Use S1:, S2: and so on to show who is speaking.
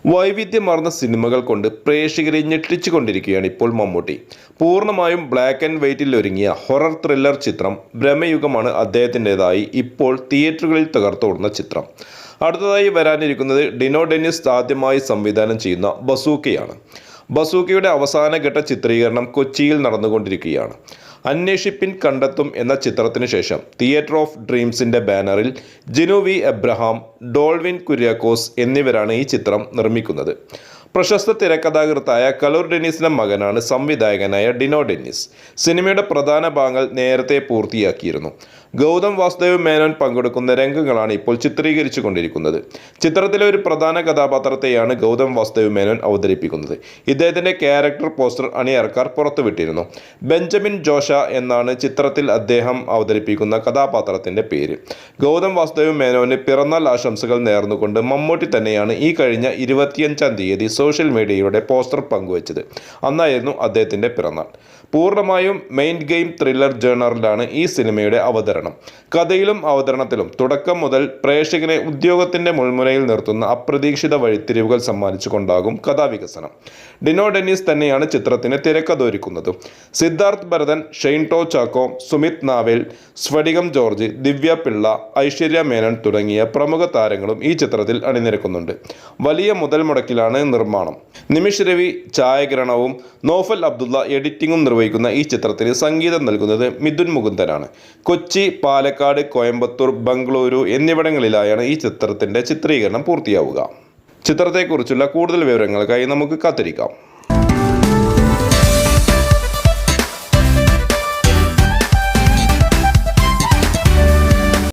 S1: വൈവിധ്യമാർന്ന സിനിമകൾ കൊണ്ട് പ്രേക്ഷകരെ ഞെട്ടിച്ചുകൊണ്ടിരിക്കുകയാണ് ഇപ്പോൾ മമ്മൂട്ടി. പൂർണ്ണമായും ബ്ലാക്ക് ആൻഡ് വൈറ്റിൽ ഒരുങ്ങിയ ഹൊറർ ത്രില്ലർ ചിത്രം ബ്രഹ്മയുഗമാണ് അദ്ദേഹത്തിൻ്റെതായി ഇപ്പോൾ തിയേറ്ററുകളിൽ തകർത്തോടുന്ന ചിത്രം. അടുത്തതായി വരാനിരിക്കുന്നത് ഡിനോ ഡെന്നിസ് ആദ്യമായി സംവിധാനം ചെയ്യുന്ന ബസൂക്കയാണ്. ബസൂക്കയുടെ അവസാനഘട്ട ചിത്രീകരണം കൊച്ചിയിൽ നടന്നുകൊണ്ടിരിക്കുകയാണ്. അന്വേഷിപ്പിൻ കണ്ടെത്തും എന്ന ചിത്രത്തിന് ശേഷം തിയേറ്റർ ഓഫ് ഡ്രീംസിൻ്റെ ബാനറിൽ ജിനു വി എബ്രഹാം, ഡോൾവിൻ കുര്യാക്കോസ് എന്നിവരാണ് ഈ ചിത്രം നിർമ്മിക്കുന്നത്. പ്രശസ്ത തിരക്കഥാകൃത്തായ കലൂർ ഡെന്നിസിൻ്റെ മകനാണ് സംവിധായകനായ ഡിനോ ഡെന്നിസ്. സിനിമയുടെ പ്രധാന ഭാഗങ്ങൾ നേരത്തെ പൂർത്തിയാക്കിയിരുന്നു. ഗൗതം വാസുദേവ് മേനോൻ പങ്കെടുക്കുന്ന രംഗങ്ങളാണ് ഇപ്പോൾ ചിത്രീകരിച്ചു കൊണ്ടിരിക്കുന്നത്. ചിത്രത്തിലെ ഒരു പ്രധാന കഥാപാത്രത്തെയാണ് ഗൗതം വാസുദേവ് മേനോൻ അവതരിപ്പിക്കുന്നത്. ഇദ്ദേഹത്തിൻ്റെ ക്യാരക്ടർ പോസ്റ്റർ അണിയറക്കാർ പുറത്തുവിട്ടിരുന്നു. ബെഞ്ചമിൻ ജോഷ എന്നാണ് ചിത്രത്തിൽ അദ്ദേഹം അവതരിപ്പിക്കുന്ന കഥാപാത്രത്തിൻ്റെ പേര്. ഗൗതം വാസുദേവ് മേനോന് പിറന്നാൾ ആശംസകൾ നേർന്നുകൊണ്ട് മമ്മൂട്ടി തന്നെയാണ് ഈ കഴിഞ്ഞ 25-ാം തീയതി സോഷ്യൽ മീഡിയയുടെ പോസ്റ്റർ പങ്കുവച്ചത്. അന്നായിരുന്നു അദ്ദേഹത്തിൻ്റെ പിറന്നാൾ. പൂർണ്ണമായും മൈൻഡ് ഗെയിം ത്രില്ലർ ജേണറിലാണ് ഈ സിനിമയുടെ അവതരണം. കഥയിലും അവതരണത്തിലും തുടക്കം മുതൽ പ്രേക്ഷകനെ ഉദ്യോഗത്തിൻ്റെ മുൾമുനയിൽ നിർത്തുന്ന അപ്രതീക്ഷിത വഴിത്തിരിവുകൾ സമ്മാനിച്ചുകൊണ്ടാകും കഥാവികസനം. ഡിനോ ഡെന്നിസ് തന്നെയാണ് ചിത്രത്തിന് തിരക്കഥ ഒരുക്കുന്നത്. സിദ്ധാർത്ഥ് ഭരതൻ, ഷെയ്ൻടോ ചാക്കോ, സുമിത് നാവേൽ, സ്ഫടികം ജോർജ്, ദിവ്യ പിള്ള, ഐശ്വര്യ മേനോൻ തുടങ്ങിയ പ്രമുഖ താരങ്ങളും ഈ ചിത്രത്തിൽ അണിനിരക്കുന്നുണ്ട്. വലിയ മുതൽ മുടക്കിലാണ് നിർമ്മാണം. നിമിഷ് രവി ഛായാഗ്രഹണവും നോഫൽ അബ്ദുള്ള എഡിറ്റിംഗും നിർവഹിക്കുന്ന ഈ ചിത്രത്തിന് സംഗീതം നൽകുന്നത് മിഥുൻ മുകുന്ദനാണ്. കൊച്ചി, പാലക്കാട്, കോയമ്പത്തൂർ, ബംഗളൂരു എന്നിവിടങ്ങളിലായാണ് ഈ ചിത്രത്തിൻ്റെ ചിത്രീകരണം പൂർത്തിയാവുക. ചിത്രത്തെക്കുറിച്ചുള്ള കൂടുതൽ വിവരങ്ങൾക്കായി നമുക്ക് കാത്തിരിക്കാം.